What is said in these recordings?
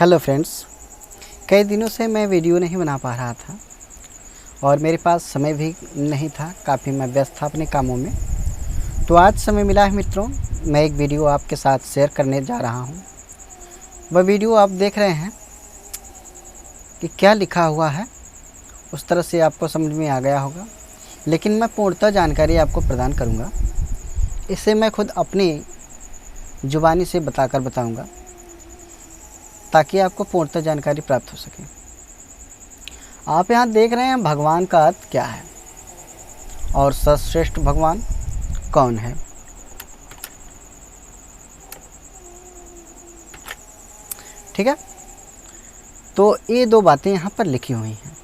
Hello friends, कई दिनों से मैं वीडियो नहीं बना पा रहा था और मेरे पास समय भी नहीं था, काफ़ी मैं व्यस्त था अपने कामों में। तो आज समय मिला है मित्रों, मैं एक वीडियो आपके साथ शेयर करने जा रहा हूँ। वह वीडियो आप देख रहे हैं कि क्या लिखा हुआ है, उस तरह से आपको समझ में आ गया होगा, लेकिन मैं पूर्णतः जानकारी आपको प्रदान करूँगा। इसे मैं खुद अपनी ज़ुबानी से बताऊँगा ताकि आपको पूर्णतः जानकारी प्राप्त हो सके। आप यहाँ देख रहे हैं भगवान का अर्थ क्या है और सर्वश्रेष्ठ भगवान कौन है। ठीक है, तो ये दो बातें यहाँ पर लिखी हुई हैं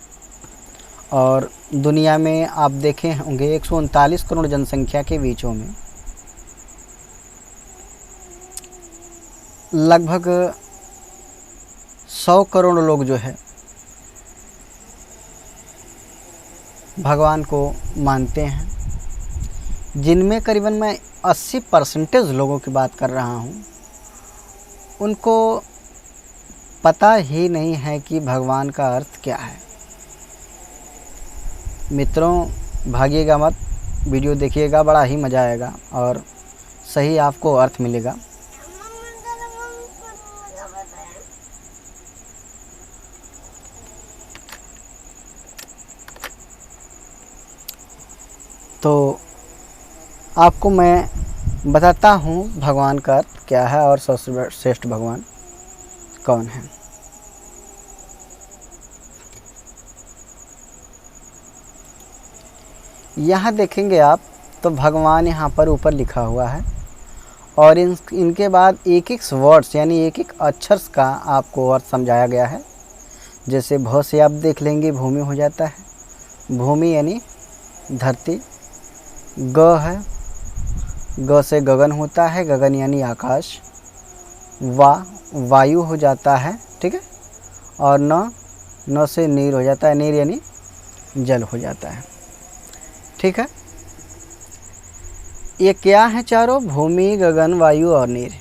और दुनिया में आप देखे होंगे 139 करोड़ जनसंख्या के बीचों में लगभग 100 करोड़ लोग जो है भगवान को मानते हैं, जिनमें करीबन मैं 80% लोगों की बात कर रहा हूँ। उनको पता ही नहीं है कि भगवान का अर्थ क्या है। मित्रों, भागिएगा मत, वीडियो देखिएगा, बड़ा ही मज़ा आएगा और सही आपको अर्थ मिलेगा। तो आपको मैं बताता हूँ भगवान का अर्थ क्या है और सर्वश्रेष्ठ भगवान कौन है। यहाँ देखेंगे आप तो भगवान यहाँ पर ऊपर लिखा हुआ है और इनके बाद एक एक वर्ड्स यानी एक एक अक्षर का आपको अर्थ समझाया गया है। जैसे भ से आप देख लेंगे भूमि हो जाता है, भूमि यानी धरती। ग है, ग से गगन होता है, गगन यानी आकाश। वायु हो जाता है, ठीक है। और न से नीर हो जाता है, नीर यानी जल हो जाता है, ठीक है। ये क्या है चारों? भूमि, गगन, वायु और नीर।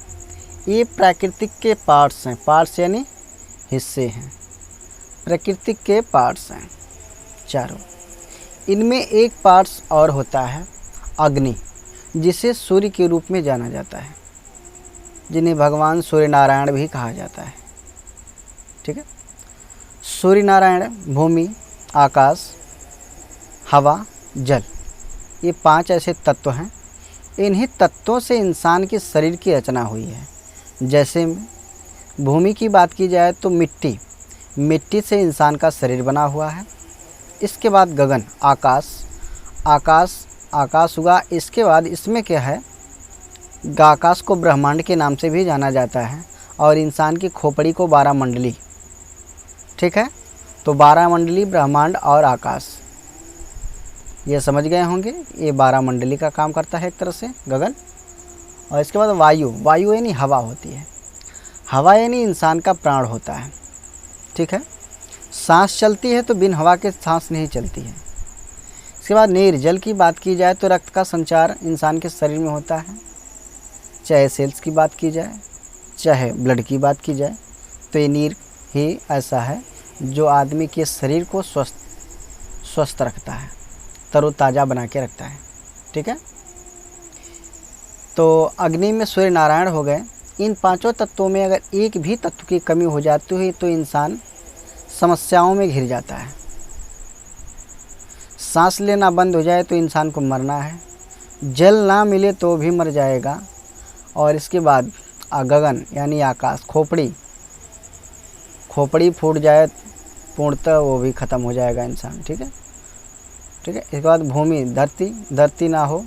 ये प्राकृतिक के पार्ट्स हैं। पार्ट्स यानी हिस्से हैं, प्रकृति के पार्ट्स हैं चारों। इनमें एक पार्ट्स और होता है अग्नि, जिसे सूर्य के रूप में जाना जाता है, जिन्हें भगवान सूर्य नारायण भी कहा जाता है, ठीक है। सूर्य नारायण, भूमि, आकाश, हवा, जल, ये 5 ऐसे तत्व हैं। इन्हीं तत्वों से इंसान के शरीर की रचना हुई है। जैसे भूमि की बात की जाए तो मिट्टी से इंसान का शरीर बना हुआ है। इसके बाद गगन, आकाश हुआ। इसके बाद इसमें क्या है, आकाश को ब्रह्मांड के नाम से भी जाना जाता है और इंसान की खोपड़ी को 12 मंडली, ठीक है। तो 12 मंडली ब्रह्मांड और आकाश, ये समझ गए होंगे। ये 12 मंडली का काम करता है एक तरह से गगन। और इसके बाद वायु यानी हवा होती है। हवा यानी इंसान का प्राण होता है, ठीक है। सांस चलती है तो बिन हवा के सांस नहीं चलती है। इसके बाद नीर, जल की बात की जाए तो रक्त का संचार इंसान के शरीर में होता है। चाहे सेल्स की बात की जाए, चाहे ब्लड की बात की जाए, तो ये नीर ही ऐसा है जो आदमी के शरीर को स्वस्थ रखता है, तरोताज़ा बना के रखता है, ठीक है। तो अग्नि में सूर्य नारायण हो गए। इन 5 तत्वों में अगर एक भी तत्व की कमी हो जाती है तो इंसान समस्याओं में घिर जाता है। सांस लेना बंद हो जाए तो इंसान को मरना है। जल ना मिले तो भी मर जाएगा। और इसके बाद गगन यानी आकाश, खोपड़ी फूट जाए पूर्णतः, वो भी ख़त्म हो जाएगा इंसान, ठीक है। इसके बाद भूमि, धरती ना हो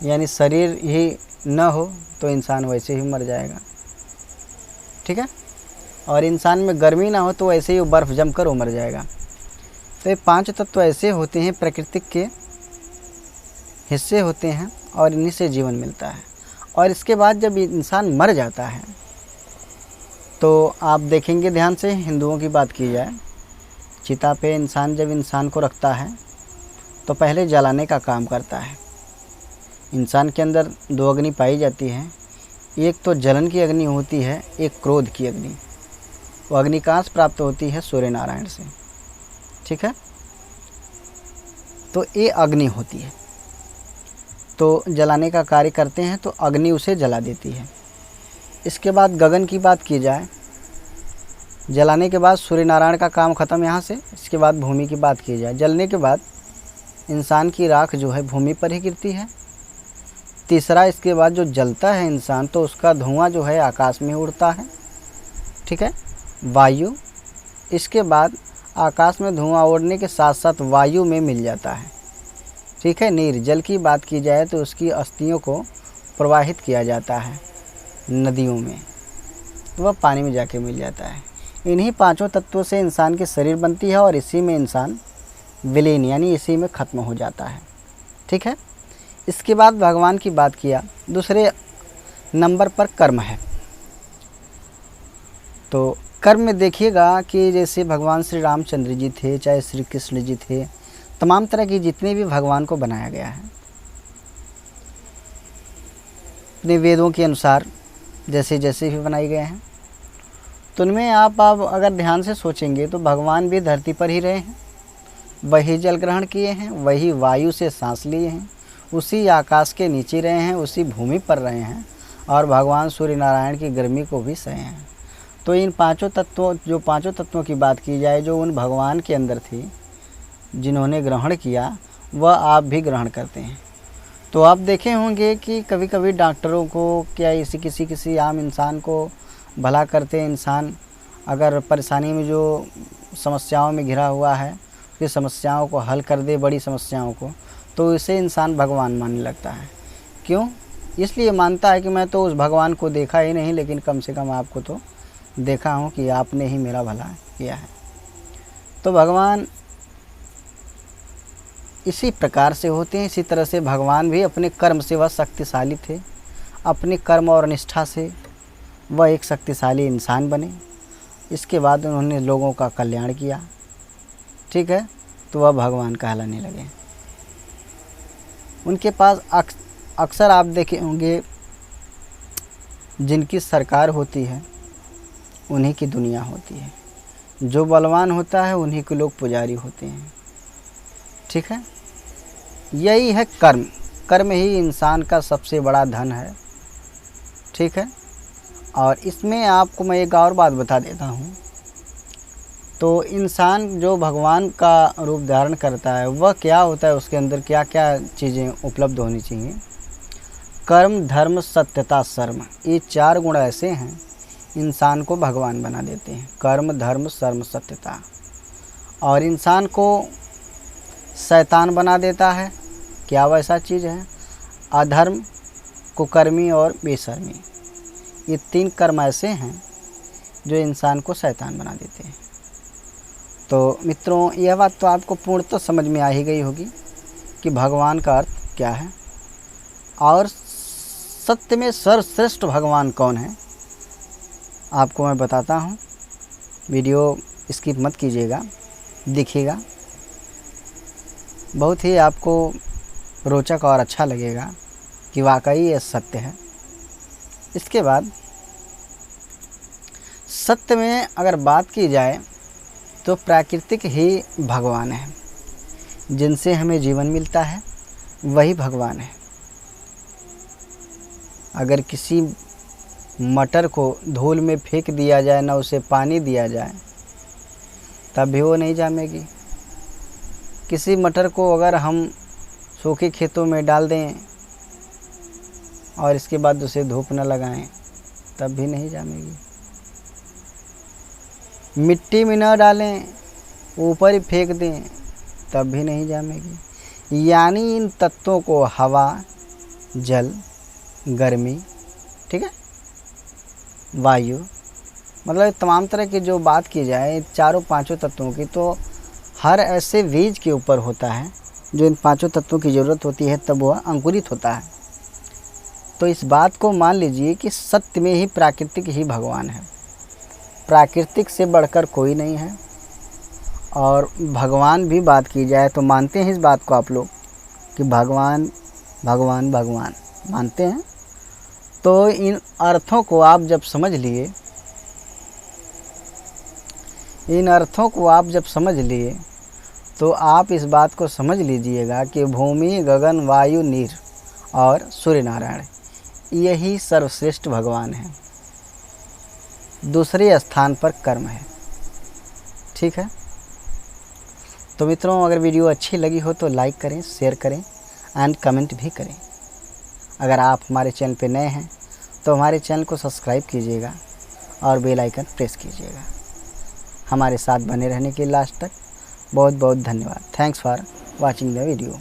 यानी शरीर ही न हो तो इंसान वैसे ही मर जाएगा, ठीक है। और इंसान में गर्मी ना हो तो वैसे ही बर्फ़ जमकर वो मर जाएगा। तो ये 5 तत्व ऐसे होते हैं, प्रकृति के हिस्से होते हैं और इन्हीं से जीवन मिलता है। और इसके बाद जब इंसान मर जाता है तो आप देखेंगे ध्यान से, हिंदुओं की बात की जाए, चिता पे जब इंसान को रखता है तो पहले जलाने का काम करता है। इंसान के अंदर 2 अग्नि पाई जाती हैं, एक तो जलन की अग्नि होती है, एक क्रोध की अग्नि। वो अग्नि कहाँ से प्राप्त होती है? सूर्य नारायण से। ठीक है, तो ये अग्नि होती है, तो जलाने का कार्य करते हैं तो अग्नि उसे जला देती है। इसके बाद गगन की बात की जाए, जलाने के बाद सूर्य नारायण का काम ख़त्म यहाँ से। इसके बाद भूमि की बात की जाए, जलने के बाद इंसान की राख जो है भूमि पर ही गिरती है। तीसरा, इसके बाद जो जलता है इंसान तो उसका धुआं जो है आकाश में उड़ता है। ठीक है, वायु। इसके बाद आकाश में धुआं उड़ने के साथ साथ वायु में मिल जाता है। ठीक है, नीर। जल की बात की जाए तो उसकी अस्थियों को प्रवाहित किया जाता है नदियों में, तो वह पानी में जाके मिल जाता है। इन्हीं पांचों तत्वों से इंसान की शरीर बनती है और इसी में इंसान विलीन यानी इसी में ख़त्म हो जाता है। ठीक है, इसके बाद भगवान की बात किया, दूसरे नंबर पर कर्म है। तो कर्म में देखिएगा कि जैसे भगवान श्री रामचंद्र जी थे, चाहे श्री कृष्ण जी थे, तमाम तरह की जितने भी भगवान को बनाया गया है अपने वेदों के अनुसार जैसे जैसे भी बनाए गए हैं, तो उनमें आप अगर ध्यान से सोचेंगे तो भगवान भी धरती पर ही रहे हैं, वही जल ग्रहण किए हैं, वही वायु से सांस लिए हैं, उसी आकाश के नीचे रहे हैं, उसी भूमि पर रहे हैं और भगवान सूर्य नारायण की गर्मी को भी सहे हैं। तो इन पांचों तत्वों की बात की जाए जो उन भगवान के अंदर थी, जिन्होंने ग्रहण किया, वह आप भी ग्रहण करते हैं। तो आप देखे होंगे कि कभी कभी डॉक्टरों को क्या किसी आम इंसान को भला करते इंसान अगर परेशानी में जो समस्याओं में घिरा हुआ है उसकी समस्याओं को हल कर दे, बड़ी समस्याओं को, तो इसे इंसान भगवान मानने लगता है। क्यों? इसलिए मानता है कि मैं तो उस भगवान को देखा ही नहीं, लेकिन कम से कम आपको तो देखा हूँ कि आपने ही मेरा भला किया है। तो भगवान इसी प्रकार से होते हैं। इसी तरह से भगवान भी अपने कर्म से वह शक्तिशाली थे, अपने कर्म और निष्ठा से वह एक शक्तिशाली इंसान बने। इसके बाद उन्होंने लोगों का कल्याण किया। ठीक है, तो वह भगवान कहलाने लगे। उनके पास अक्सर आप देखे होंगे जिनकी सरकार होती है उन्हीं की दुनिया होती है, जो बलवान होता है उन्हीं के लोग पुजारी होते हैं। ठीक है, यही है कर्म। कर्म ही इंसान का सबसे बड़ा धन है। ठीक है, और इसमें आपको मैं एक और बात बता देता हूँ। तो इंसान जो भगवान का रूप धारण करता है वह क्या होता है, उसके अंदर क्या क्या चीज़ें उपलब्ध होनी चाहिए? कर्म, धर्म, सत्यता, शर्म, ये 4 गुण ऐसे हैं इंसान को भगवान बना देते हैं। कर्म, धर्म, शर्म, सत्यता। और इंसान को शैतान बना देता है। क्या वैसा चीज़ है? अधर्म, कुकर्मी और बेशर्मी। ये 3 कर्म ऐसे हैं जो इंसान को शैतान बना देते हैं। तो मित्रों, यह बात तो आपको पूर्णतः समझ में आ ही गई होगी कि भगवान का अर्थ क्या है और सत्य में सर्वश्रेष्ठ भगवान कौन है। आपको मैं बताता हूँ, वीडियो स्किप मत कीजिएगा, देखिएगा, बहुत ही आपको रोचक और अच्छा लगेगा कि वाकई ये सत्य है। इसके बाद सत्य में अगर बात की जाए तो प्राकृतिक ही भगवान है, जिनसे हमें जीवन मिलता है वही भगवान है। अगर किसी मटर को धूल में फेंक दिया जाए, ना उसे पानी दिया जाए, तब भी वो नहीं जामेगी। किसी मटर को अगर हम सूखे खेतों में डाल दें और इसके बाद उसे धूप न लगाएं, तब भी नहीं जामेगी। मिट्टी में न डालें, ऊपर ही फेंक दें, तब भी नहीं जामेगी। यानी इन तत्वों को हवा, जल, गर्मी, ठीक है, वायु, मतलब तमाम तरह की जो बात की जाए चारों पांचों तत्वों की, तो हर ऐसे बीज के ऊपर होता है जो इन पांचों तत्वों की ज़रूरत होती है, तब वह अंकुरित होता है। तो इस बात को मान लीजिए कि सत्य में ही प्राकृतिक ही भगवान है, प्राकृतिक से बढ़कर कोई नहीं है। और भगवान भी बात की जाए तो मानते हैं इस बात को आप लोग कि भगवान भगवान भगवान मानते हैं। तो इन अर्थों को आप जब समझ लिए इन अर्थों को आप जब समझ लिए तो आप इस बात को समझ लीजिएगा कि भूमि, गगन, वायु, नीर और सूर्य नारायण यही सर्वश्रेष्ठ भगवान हैं। दूसरे स्थान पर कर्म है। ठीक है, तो मित्रों अगर वीडियो अच्छी लगी हो तो लाइक करें, शेयर करें एंड कमेंट भी करें। अगर आप हमारे चैनल पे नए हैं तो हमारे चैनल को सब्सक्राइब कीजिएगा और बेल आइकन प्रेस कीजिएगा। हमारे साथ बने रहने के लिए लास्ट तक बहुत बहुत धन्यवाद। Thanks for watching the video.